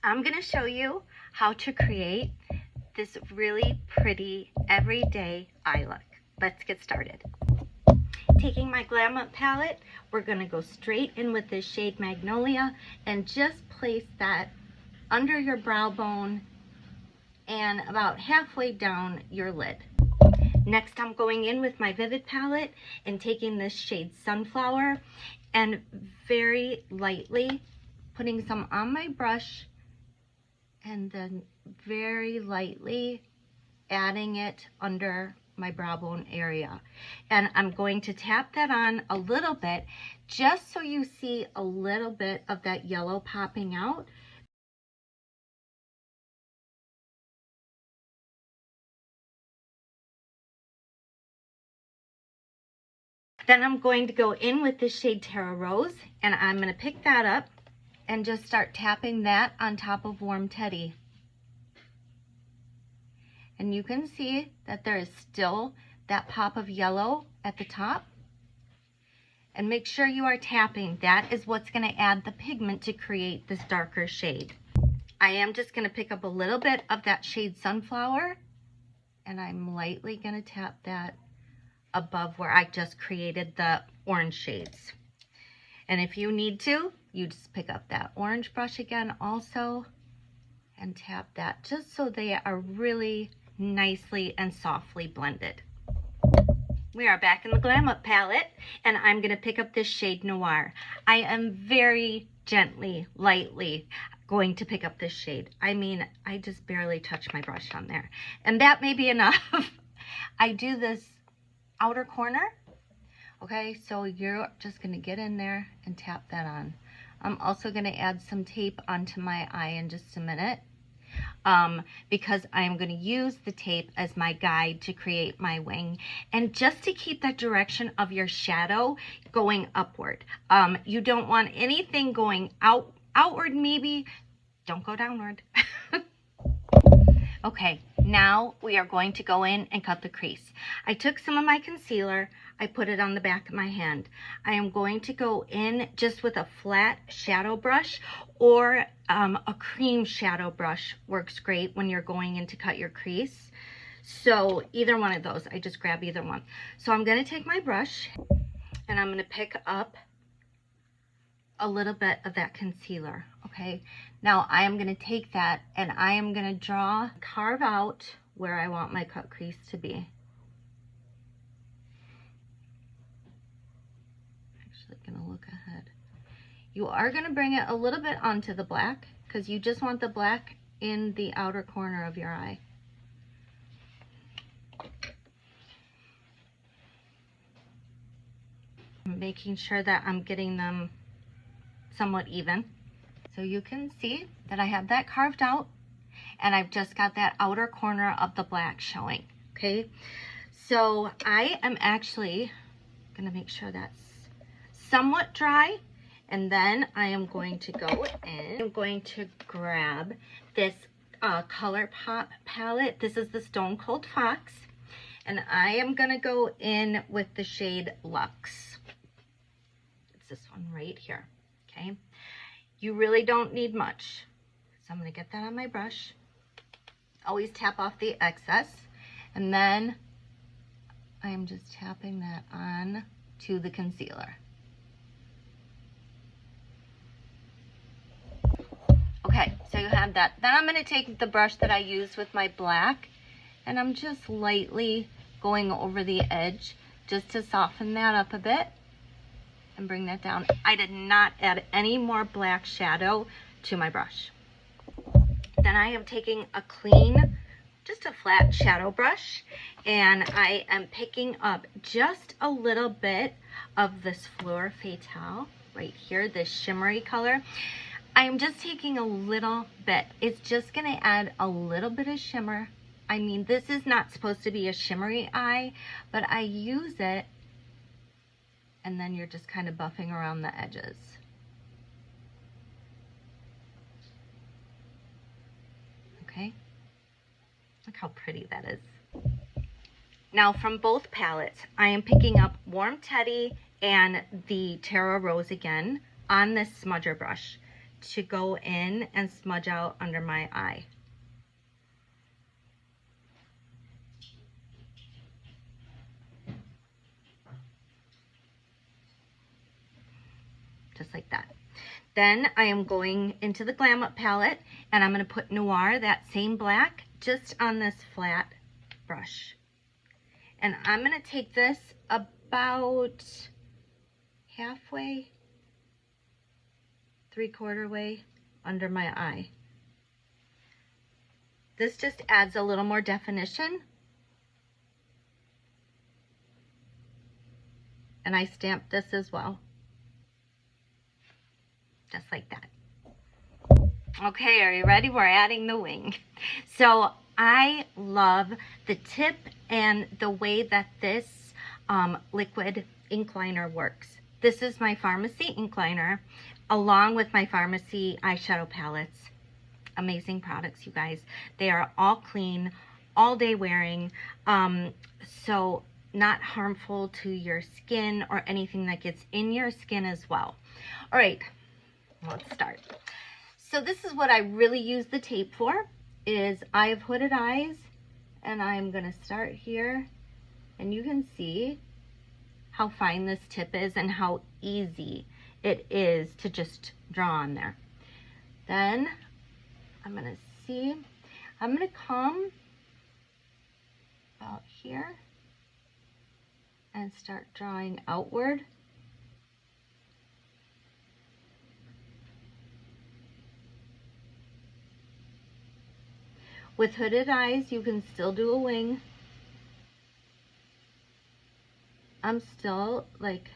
I'm going to show you how to create this really pretty everyday eye look. Let's get started. Taking my Glam palette, we're going to go straight in with this shade Magnolia and just place that under your brow bone and about halfway down your lid. Next, I'm going in with my Vivid palette and taking this shade Sunflower and very lightly putting some on my brush and then very lightly adding it under my brow bone area. And I'm going to tap that on a little bit just so you see a little bit of that yellow popping out. Then I'm going to go in with the shade Terra Rose and I'm going to pick that up and just start tapping that on top of Warm Teddy. And you can see that there is still that pop of yellow at the top. And make sure you are tapping. That is what's going to add the pigment to create this darker shade. I am just going to pick up a little bit of that shade Sunflower and I'm lightly going to tap that above where I just created the orange shades. And if you need to, you just pick up that orange brush again also and tap that just so they are really nicely and softly blended. We are back in the Glam Up palette and I'm going to pick up this shade Noir. I am very gently, lightly going to pick up this shade. I mean, I just barely touch my brush on there. And that may be enough. I do this outer corner. Okay, so you're just going to get in there and tap that on. I'm also going to add some tape onto my eye in just a minute because I'm going to use the tape as my guide to create my wing and just to keep that direction of your shadow going upward. You don't want anything going outward maybe. Don't go downward. Okay, now we are going to go in and cut the crease. I took some of my concealer, I put it on the back of my hand. I am going to go in just with a flat shadow brush or a cream shadow brush works great when you're going in to cut your crease. So either one of those, I just grab either one. So I'm going to take my brush and I'm going to pick up a little bit of that concealer. Okay, now I am going to take that and I am going to carve out where I want my cut crease to be. Actually going to look ahead. You are going to bring it a little bit onto the black because you just want the black in the outer corner of your eye. I'm making sure that I'm getting them somewhat even. So you can see that I have that carved out and I've just got that outer corner of the black showing. Okay, so I am actually going to make sure that's somewhat dry and then I am going to go in. I'm going to grab this ColourPop palette. This is the Stone Cold Fox and I am going to go in with the shade Luxe. It's this one right here. Okay, you really don't need much. So I'm going to get that on my brush. Always tap off the excess. And then I am just tapping that on to the concealer. Okay, so you have that. Then I'm going to take the brush that I used with my black and I'm just lightly going over the edge just to soften that up a bit. And bring that down. I did not add any more black shadow to my brush. Then I am taking a clean, just a flat shadow brush, and I am picking up just a little bit of this Fleur Fatale right here, this shimmery color. I am just taking a little bit. It's just going to add a little bit of shimmer. I mean, this is not supposed to be a shimmery eye, but I use it and then you're just kind of buffing around the edges. Okay, look how pretty that is. Now from both palettes, I am picking up Warm Teddy and the Terra Rose again on this smudger brush. to go in and smudge out under my eye. Just like that. Then I am going into the Glam Up palette and I'm going to put Noir, that same black, just on this flat brush. And I'm going to take this about halfway, 3/4 way under my eye. This just adds a little more definition. And I stamped this as well. Just like that. Okay, are you ready? We're adding the wing. So I love the tip and the way that this liquid ink liner works. This is my Farmasi ink liner along with my Farmasi eyeshadow palettes. Amazing products, you guys. They are all clean, all day wearing, so not harmful to your skin or anything that gets in your skin as well. All right. Let's start. So this is what I really use the tape for, is I have hooded eyes, and I'm going to start here, and you can see how fine this tip is and how easy it is to just draw on there. Then I'm going to come about here and start drawing outward. With hooded eyes, you can still do a wing. I'm still like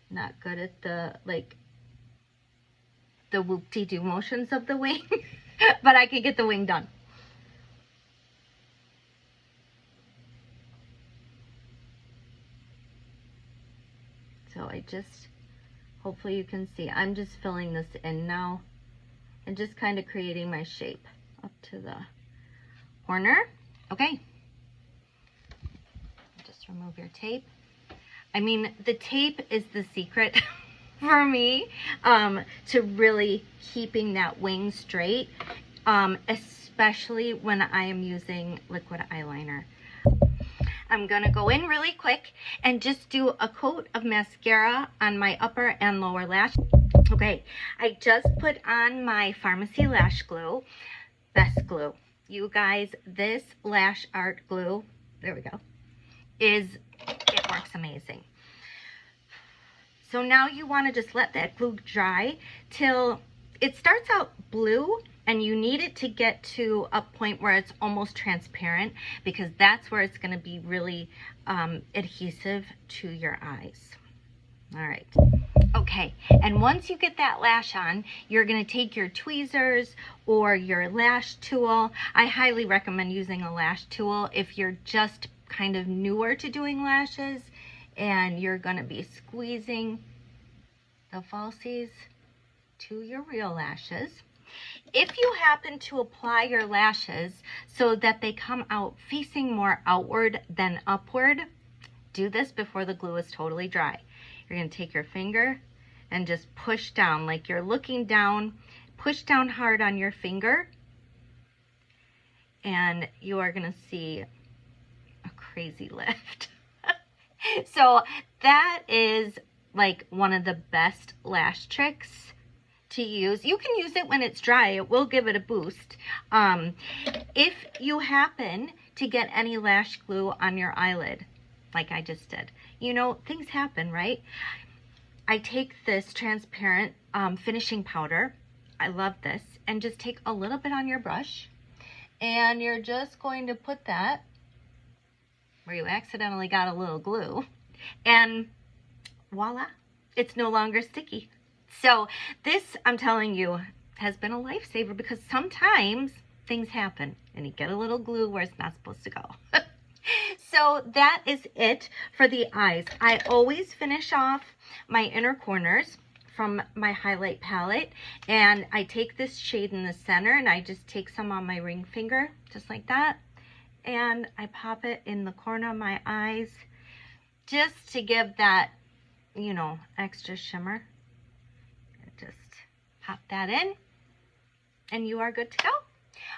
not good at the whoop-de-doo motions of the wing, but I can get the wing done. So hopefully you can see, I'm just filling this in now and just kind of creating my shape up to the corner. Okay. Just remove your tape. I mean, the tape is the secret for me to really keeping that wing straight, especially when I am using liquid eyeliner. I'm gonna go in really quick and just do a coat of mascara on my upper and lower lash. Okay, I just put on my Farmasi lash glue. Best glue. You guys, this lash art glue, there we go, it works amazing. So now you want to just let that glue dry till it starts out blue, and you need it to get to a point where it's almost transparent, because that's where it's going to be really adhesive to your eyes. All right. Okay, and once you get that lash on, you're going to take your tweezers or your lash tool. I highly recommend using a lash tool if you're just kind of newer to doing lashes and you're going to be squeezing the falsies to your real lashes. If you happen to apply your lashes so that they come out facing more outward than upward, do this before the glue is totally dry. You're going to take your finger and just push down like you're looking down. Push down hard on your finger, and you are going to see a crazy lift. So that is like one of the best lash tricks to use. You can use it when it's dry. It will give it a boost. If you happen to get any lash glue on your eyelid, like I just did, you know, things happen, right? I take this transparent finishing powder. I love this. And just take a little bit on your brush, and you're just going to put that where you accidentally got a little glue, and voila, it's no longer sticky. So this, I'm telling you, has been a lifesaver, because sometimes things happen and you get a little glue where it's not supposed to go. So that is it for the eyes. I always finish off my inner corners from my highlight palette, and I take this shade in the center and I just take some on my ring finger, just like that, and I pop it in the corner of my eyes just to give that, you know, extra shimmer. Just Pop that in, and you are good to go.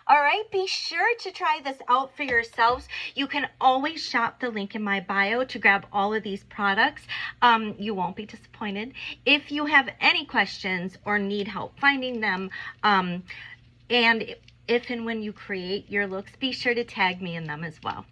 All right, be sure to try this out for yourselves. You can always shop the link in my bio to grab all of these products. You won't be disappointed. If you have any questions or need help finding them, and if and when you create your looks, be sure to tag me in them as well.